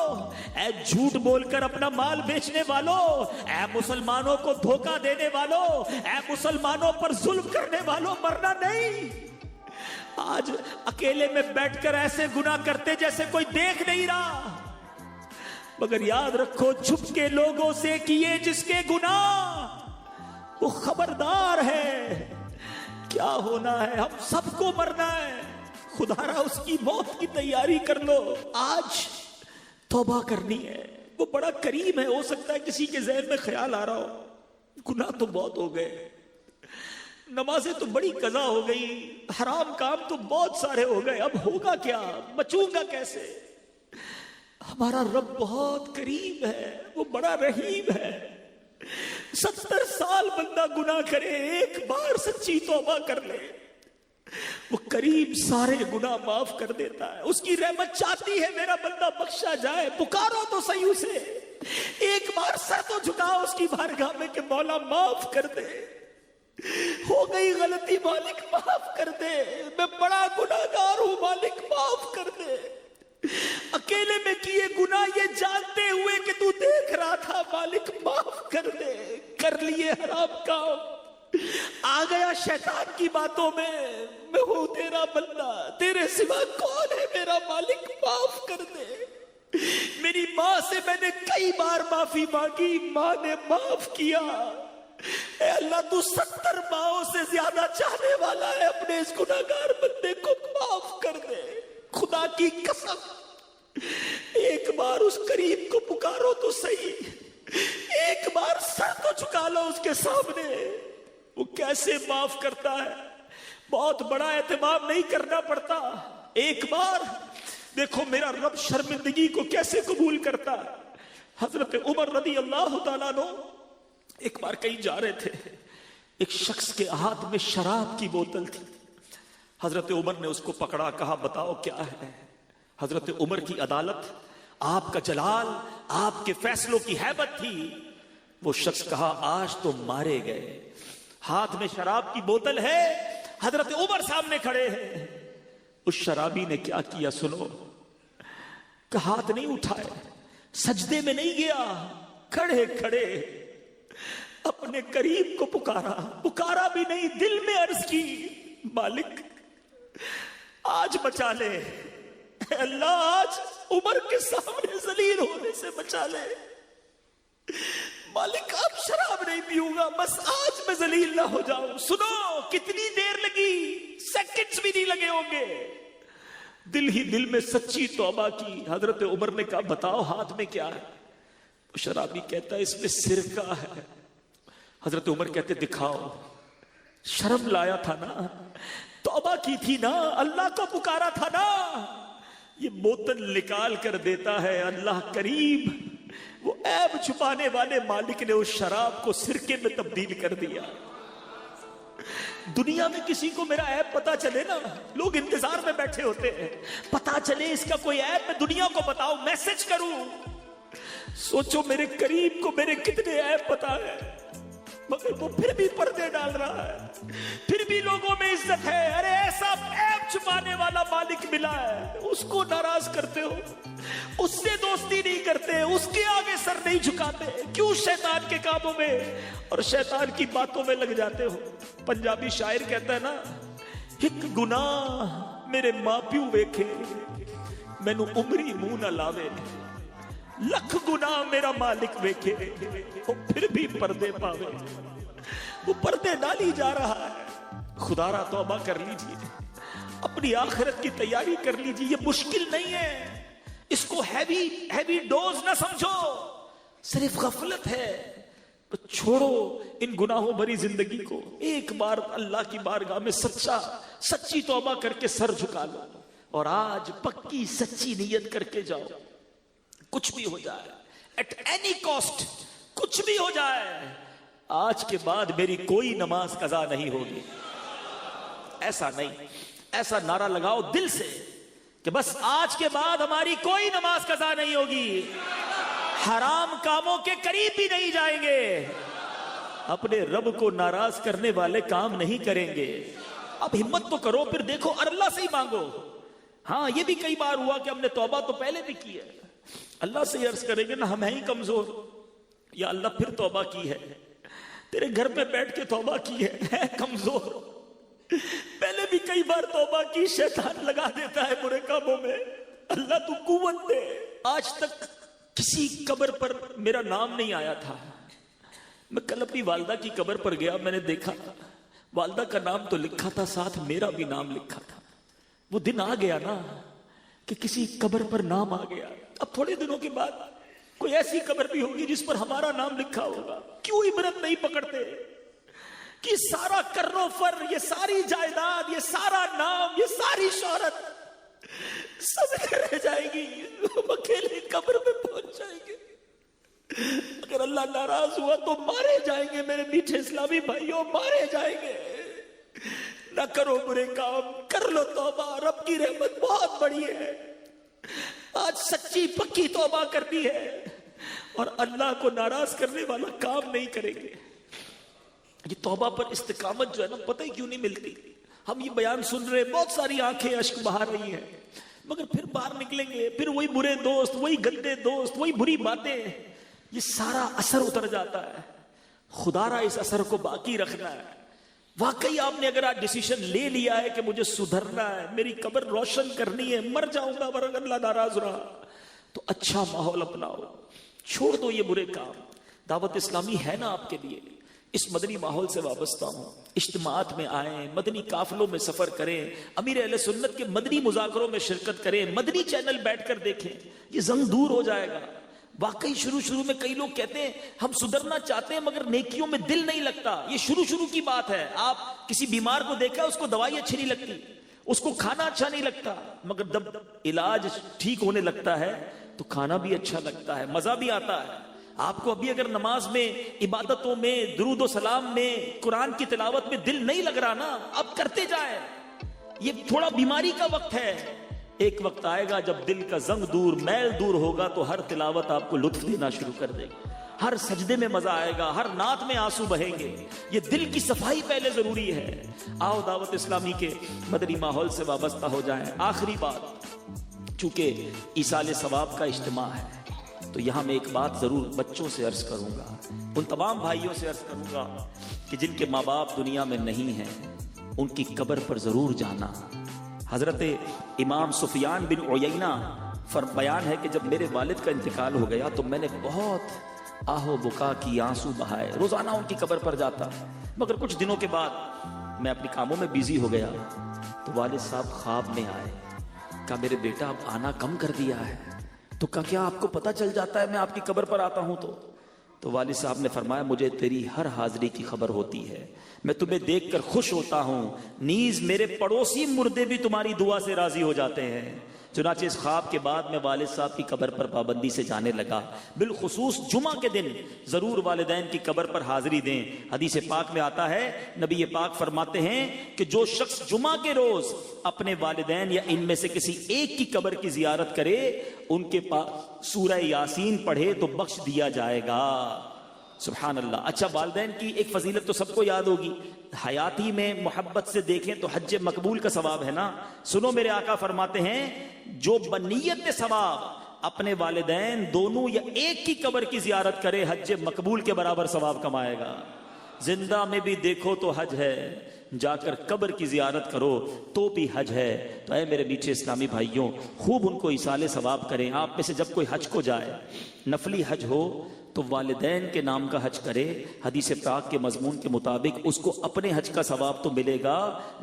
اے جھوٹ بول کر اپنا مال بیچنے والوں، اے مسلمانوں کو دھوکہ دینے والوں، اے مسلمانوں پر ظلم کرنے والوں، مرنا نہیں؟ آج اکیلے میں بیٹھ کر ایسے گناہ کرتے جیسے کوئی دیکھ نہیں رہا، مگر یاد رکھو چھپ کے لوگوں سے کیے جس کے گناہ وہ خبردار ہے کیا ہونا ہے۔ ہم سب کو مرنا ہے، خدا را اس کی موت کی تیاری کر لو۔ آج توبہ کرنی ہے، وہ بڑا کریم ہے۔ ہو سکتا ہے کسی کے ذہن میں خیال آ رہا ہو گناہ تو بہت ہو گئے، نمازیں تو بڑی قضا ہو گئی، حرام کام تو بہت سارے ہو گئے، اب ہوگا کیا؟ بچوں گا کیسے؟ ہمارا رب بہت کریم ہے، وہ بڑا رحیم ہے۔ 70 سال بندہ گناہ کرے، ایک بار سچی توبہ کر لے، وہ کریم سارے گناہ معاف کر دیتا ہے۔ اس کی رحمت چاہتی ہے میرا بندہ بخشا جائے، پکارو تو صحیح اسے، ایک بار سر تو جھکاؤ اس کی بارگاہ میں کہ مولا معاف کر دے، ہو گئی غلطی مالک معاف کر دے، میں بڑا گناہگار ہوں مالک معاف کر دے۔ اکیلے میں کیے گناہ یہ جانتے ہوئے کہ تو دیکھ رہا تھا، مالک معاف کر دے۔ کر لیے حرام کام، آ گیا شیطان کی باتوں میں ہوں تیرا بندہ، تیرے سوا کون ہے میرا مالک معاف کر دے۔ میری ماں سے میں نے کئی بار معافی مانگی، ماں نے معاف کیا۔ اے اللہ تو 70 ماؤں سے زیادہ چاہنے والا ہے، اپنے اس گناہگار بندے کو معاف کر دے۔ خدا کی قسم ایک بار اس کریم کو پکارو تو صحیح، ایک بار سر تو جھکا لو اس کے سامنے، وہ کیسے معاف کرتا ہے۔ بہت بڑا اہتمام نہیں کرنا پڑتا، ایک بار دیکھو میرا رب شرمندگی کو کیسے قبول کرتا ہے۔ حضرت عمر رضی اللہ تعالیٰ عنہ ایک بار کہیں جا رہے تھے، ایک شخص کے ہاتھ میں شراب کی بوتل تھی. حضرت عمر نے اس کو پکڑا، کہا بتاؤ کیا ہے. حضرت عمر کی عدالت، آپ کا جلال، آپ کے فیصلوں کی ہیبت تھی. وہ شخص کہا آج تو مارے گئے. ہاتھ میں شراب کی بوتل ہے، حضرت عمر سامنے کھڑے ہیں. اس شرابی نے کیا کیا سنو، کہ ہاتھ نہیں اٹھائے، سجدے میں نہیں گیا، کھڑے کھڑے اپنے قریب کو پکارا بھی نہیں، دل میں عرض کی مالک آج بچا لے، اے اللہ آج عمر کے سامنے ذلیل ہونے سے بچا لے. مالک اب شراب نہیں پیوں گا، بس آج میں ذلیل نہ ہو جاؤں. سنو کتنی دیر لگی، سیکنڈز بھی نہیں لگے ہوں گے. دل ہی دل میں سچی توبہ کی. حضرت عمر نے کہا بتاؤ ہاتھ میں کیا ہے. شرابی کہتا ہے اس میں سرکہ ہے. حضرت عمر کہتے دکھاؤ. شرم لایا تھا نا، توبہ کی تھی نا، اللہ کو پکارا تھا نا. یہ بوتل نکال کر دیتا ہے اللہ کریم. وہ عیب چھپانے والے مالک نے اس شراب کو سرکے میں تبدیل کر دیا. دنیا میں کسی کو میرا عیب پتا چلے نا، لوگ انتظار میں بیٹھے ہوتے ہیں، پتا چلے اس کا کوئی عیب، میں دنیا کو بتاؤں، میسج کروں. سوچو میرے قریب کو میرے کتنے عیب پتا ہے، مگر وہ پھر بھی پردے ڈال رہا ہے، پھر بھی لوگوں میں عزت ہے. ارے ایسا عیب چھپانے والا مالک ملا ہے، اس کو ناراض کرتے ہو، اس سے دوستی نہیں کرتے، اس کے آگے سر نہیں جھکاتے. کیوں شیطان کے کاموں میں اور شیطان کی باتوں میں لگ جاتے ہو. پنجابی شاعر کہتا ہے نا، ایک گناہ میرے ماں پیو ویکھے مینو عمری منہ نہ لاوے، لکھ گناہ میرا مالک ویکھے وہ پھر بھی پردے پاوے. وہ پردے ڈالی جا رہا ہے. خدا را توبہ کر لیجئے، اپنی آخرت کی تیاری کر لیجئے. یہ مشکل نہیں ہے، اس کو ہیوی ڈوز نہ سمجھو، صرف غفلت ہے. چھوڑو ان گناہوں بھری زندگی کو، ایک بار اللہ کی بارگاہ میں سچی توبہ کر کے سر جھکا لو، اور آج پکی سچی نیت کر کے جاؤ. کچھ بھی ہو جائے، ایٹ اینی کاسٹ، کچھ بھی ہو جائے، آج کے بعد میری کوئی نماز قضا نہیں ہوگی. ایسا نہیں، ایسا نعرہ لگاؤ دل سے کہ بس آج کے بعد ہماری کوئی نماز قضا نہیں ہوگی، حرام کاموں کے قریب بھی نہیں جائیں گے، اپنے رب کو ناراض کرنے والے کام نہیں کریں گے. اب ہمت تو کرو، پھر دیکھو اللہ سے ہی مانگو. ہاں یہ بھی کئی بار ہوا کہ ہم نے توبہ تو پہلے بھی کی ہے، اللہ سے یہ عرض کریں گے نا ہم ہیں ہی کمزور، یا اللہ پھر توبہ کی ہے، تیرے گھر پہ بیٹھ کے توبہ کی ہے کمزور. پہلے بھی کئی بار توبہ کی، شیطان لگا دیتا ہے برے کاموں میں. اللہ تو قوت دے. آج تک کسی قبر پر میرا نام نہیں آیا تھا. میں کل اپنی والدہ کی قبر پر گیا، میں نے دیکھا والدہ کا نام تو لکھا تھا، ساتھ میرا بھی نام لکھا تھا. وہ دن آ گیا نا کہ کسی قبر پر نام آ گیا. اب تھوڑے دنوں کے بعد کوئی ایسی قبر بھی ہوگی جس پر ہمارا نام لکھا ہوگا. کیوں عبرت نہیں پکڑتے کہ سارا کرنو فر، یہ ساری جائیداد، یہ سارا نام، یہ ساری شہرت سب رہ جائے گی، ہم اکیلے قبر میں پہنچ جائیں گے. اگر اللہ ناراض ہوا تو مارے جائیں گے. میرے میٹھے اسلامی بھائیوں، مارے جائیں گے. نہ کرو برے کام، کر لو توبہ، رب کی رحمت بہت بڑی ہے. آج سچی پکی توبہ کرنی ہے اور اللہ کو ناراض کرنے والا کام نہیں کریں گے. یہ توبہ پر استقامت جو ہے نا، پتہ ہی کیوں نہیں ملتی. ہم یہ بیان سن رہے، بہت ساری آنکھیں اشک بہا رہی ہیں، مگر پھر باہر نکلیں گے، پھر وہی برے دوست، وہی گندے دوست، وہی بری باتیں، یہ سارا اثر اتر جاتا ہے. خدا را اس اثر کو باقی رکھنا ہے. واقعی آپ نے اگر آج ڈیسیشن لے لیا ہے کہ مجھے سدھرنا ہے، میری قبر روشن کرنی ہے، مر جاؤں گا اگر اللہ ناراض رہا، تو اچھا ماحول اپناؤ، چھوڑ دو یہ برے کام. دعوت اسلامی ہے نا آپ کے لیے. اس مدنی ماحول سے وابستہ ہوں، اجتماعات میں آئیں، مدنی قافلوں میں سفر کریں، امیر اہل سنت کے مدنی مذاکروں میں شرکت کریں، مدنی چینل بیٹھ کر دیکھیں. یہ زنگ دور ہو جائے گا. واقعی شروع میں کئی لوگ کہتے ہیں ہم سدھرنا چاہتے ہیں مگر نیکیوں میں دل نہیں لگتا. یہ شروع کی بات ہے. آپ کسی بیمار کو دیکھا، اس کو دوائی اچھی نہیں لگتی، اس کو کھانا اچھا نہیں لگتا، مگر جب علاج ٹھیک ہونے لگتا ہے تو کھانا بھی اچھا لگتا ہے، مزہ بھی آتا ہے۔ آپ کو ابھی اگر نماز میں، عبادتوں میں، درود و سلام میں، قرآن کی تلاوت میں دل نہیں لگ رہا نا، اب کرتے جائیں۔ یہ تھوڑا بیماری کا وقت ہے، ایک وقت آئے گا جب دل کا زنگ دور، میل دور ہوگا تو ہر تلاوت آپ کو لطف دینا شروع کر دے گی، ہر سجدے میں مزہ آئے گا، ہر نعت میں آنسو بہیں گے۔ یہ دل کی صفائی پہلے ضروری ہے۔ آؤ دعوت اسلامی کے مدنی ماحول سے وابستہ ہو جائیں۔ آخری بات، چونکہ ایصال ثواب کا اجتماع ہے تو یہاں میں ایک بات ضرور بچوں سے عرض کروں گا، ان تمام بھائیوں سے عرض کروں گا کہ جن کے ماں باپ دنیا میں نہیں ہیں، ان کی قبر پر ضرور جانا۔ حضرت امام سفیان بن عیینہ بیان ہے کہ جب میرے والد کا انتقال ہو گیا تو میں نے بہت آہ و بکا کی، آنسو بہائے، روزانہ ان کی قبر پر جاتا، مگر کچھ دنوں کے بعد میں اپنے کاموں میں بیزی ہو گیا تو والد صاحب خواب میں آئے، کہا میرے بیٹا اب آنا کم کر دیا ہے، تو کہا کیا آپ کو پتہ چل جاتا ہے میں آپ کی قبر پر آتا ہوں؟ تو والد صاحب نے فرمایا مجھے تیری ہر حاضری کی خبر ہوتی ہے، میں تمہیں دیکھ کر خوش ہوتا ہوں، نیز میرے پڑوسی مردے بھی تمہاری دعا سے راضی ہو جاتے ہیں۔ چنانچہ اس خواب کے بعد میں والد صاحب کی قبر پر پابندی سے جانے لگا، بالخصوص جمعہ کے دن ضرور والدین کی قبر پر حاضری دیں۔ حدیث پاک میں آتا ہے، نبی پاک فرماتے ہیں کہ جو شخص جمعہ کے روز اپنے والدین یا ان میں سے کسی ایک کی قبر کی زیارت کرے، ان کے پاس سورہ یاسین پڑھے تو بخش دیا جائے گا۔ سبحان اللہ۔ اچھا، والدین کی ایک فضیلت تو سب کو یاد ہوگی، حیاتی میں محبت سے دیکھیں تو حج مقبول کا ثواب ہے نا۔ سنو، میرے آقا فرماتے ہیں جو بنیت ثواب اپنے والدین دونوں یا ایک کی قبر کی زیارت کرے، حج مقبول کے برابر ثواب کمائے گا۔ زندہ میں بھی دیکھو تو حج ہے، جا کر قبر کی زیارت کرو تو بھی حج ہے۔ تو اے میرے میٹھے اسلامی بھائیوں، خوب ان کو ایصال ثواب کریں۔ آپ میں سے جب کوئی حج کو جائے، نفلی حج ہو تو والدین کے نام کا حج کرے۔ حدیث پاک کے مضمون کے مطابق اس کو اپنے حج کا ثواب تو ملے گا،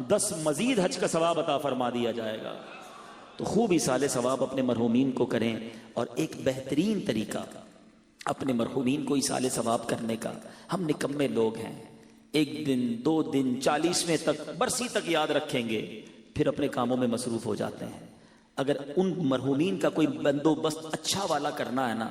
10 مزید حج کا ثواب عطا فرما دیا جائے گا۔ تو خوب ایصال ثواب اپنے مرحومین کو کریں۔ اور ایک بہترین طریقہ اپنے مرحومین کو ایصال ثواب کرنے کا، ہم نکمے لوگ ہیں، 1 دن 2 دن 40ویں تک، برسی تک یاد رکھیں گے، پھر اپنے کاموں میں مصروف ہو جاتے ہیں۔ اگر ان مرحومین کا کوئی بندوبست اچھا والا کرنا ہے نا،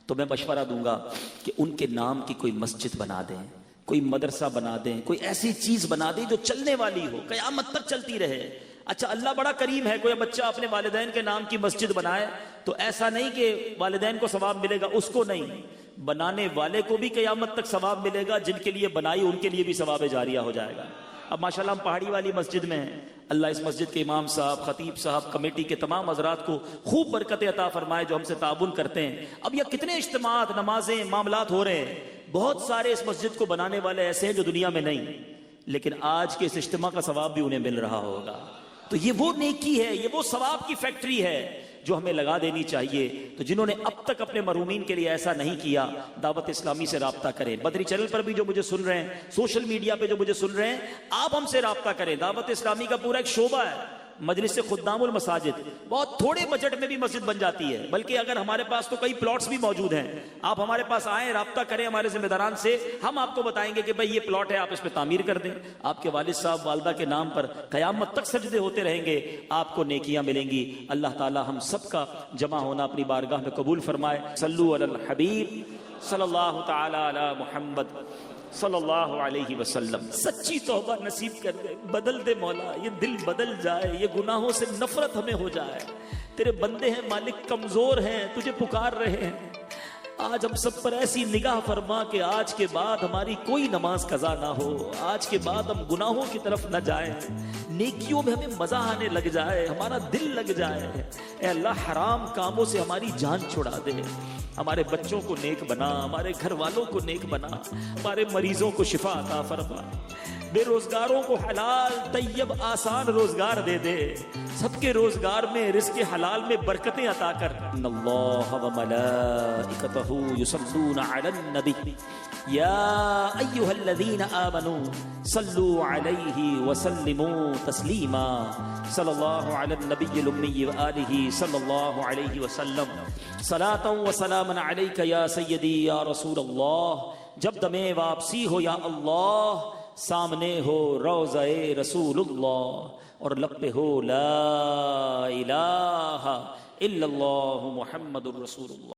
تو میں مشورہ دوں گا کہ ان کے نام کی کوئی مسجد بنا دیں، کوئی مدرسہ بنا دیں، کوئی ایسی چیز بنا دیں جو چلنے والی ہو، قیامت تک چلتی رہے۔ اچھا، اللہ بڑا کریم ہے، کوئی بچہ اپنے والدین کے نام کی مسجد بنائے تو ایسا نہیں کہ والدین کو ثواب ملے گا، اس کو نہیں، بنانے والے کو بھی قیامت تک ثواب ملے گا، جن کے لیے بنائی ان کے لیے بھی ثواب جاریہ ہو جائے گا۔ اب ماشاءاللہ ہم پہاڑی والی مسجد میں ہیں، اللہ اس مسجد کے امام صاحب، خطیب صاحب، کمیٹی کے تمام حضرات کو خوب برکت عطا فرمائے جو ہم سے تعاون کرتے ہیں۔ اب یہ کتنے اجتماعات، نمازیں، معاملات ہو رہے ہیں، بہت سارے اس مسجد کو بنانے والے ایسے ہیں جو دنیا میں نہیں، لیکن آج کے اس اجتماع کا ثواب بھی انہیں مل رہا ہوگا۔ تو یہ وہ نیکی ہے، یہ وہ ثواب کی فیکٹری ہے جو ہمیں لگا دینی چاہیے۔ تو جنہوں نے اب تک اپنے مرحومین کے لیے ایسا نہیں کیا، دعوت اسلامی سے رابطہ کریں۔ بدری چینل پر بھی جو مجھے سن رہے ہیں، سوشل میڈیا پہ جو مجھے سن رہے ہیں، آپ ہم سے رابطہ کریں۔ دعوت اسلامی کا پورا ایک شعبہ ہے، مجلس خدام المساجد، بہت تھوڑے بجٹ میں بھی مسجد بن جاتی ہے، بلکہ اگر ہمارے پاس تو کئی پلاٹس بھی موجود ہیں، آپ ہمارے پاس آئیں، رابطہ کریں ہمارے ذمہ داران سے، ہم آپ کو بتائیں گے کہ بھئی یہ پلاٹ ہے، آپ اس پہ تعمیر کر دیں، آپ کے والد صاحب والدہ کے نام پر قیامت تک سجدے ہوتے رہیں گے، آپ کو نیکیاں ملیں گی۔ اللہ تعالی ہم سب کا جمع ہونا اپنی بارگاہ میں قبول فرمائے۔ صلو علی الحبیب صلی اللہ تعالی علی محمد صلی اللہ علیہ وسلم۔ سچی توبہ نصیب کر دے، بدل دے مولا، یہ دل بدل جائے، یہ گناہوں سے نفرت ہمیں ہو جائے۔ تیرے بندے ہیں مالک، کمزور ہیں، تجھے پکار رہے ہیں۔ آج ہم سب پر ایسی نگاہ فرما کہ آج کے بعد ہماری کوئی نماز قضا نہ ہو، آج کے بعد ہم گناہوں کی طرف نہ جائیں، نیکیوں میں ہمیں مزہ آنے لگ جائے، ہمارا دل لگ جائے۔ اے اللہ، حرام کاموں سے ہماری جان چھڑا دے، ہمارے بچوں کو نیک بنا، ہمارے گھر والوں کو نیک بنا، ہمارے مریضوں کو شفا عطا فرما، بے روزگاروں کو حلال طیب آسان روزگار دے دے، سب کے روزگار میں رزق حلال میں برکتیں عطا کر۔ ان اللہ وملائکتہ یصلون علی النبی یا ایھا الذین آمنوا صلوا علیہ وسلموا تسلیما۔ صلی اللہ علی النبی الامی وآلہ صلی اللہ علیہ وسلم۔ صلاۃ و سلاما علیک یا سیدی یا رسول اللہ۔ جب دمِ واپسی ہو یا اللہ، سامنے ہو روضہ رسول اللہ، اور لب پہ ہو لا الہ الا اللہ محمد الرسول اللہ.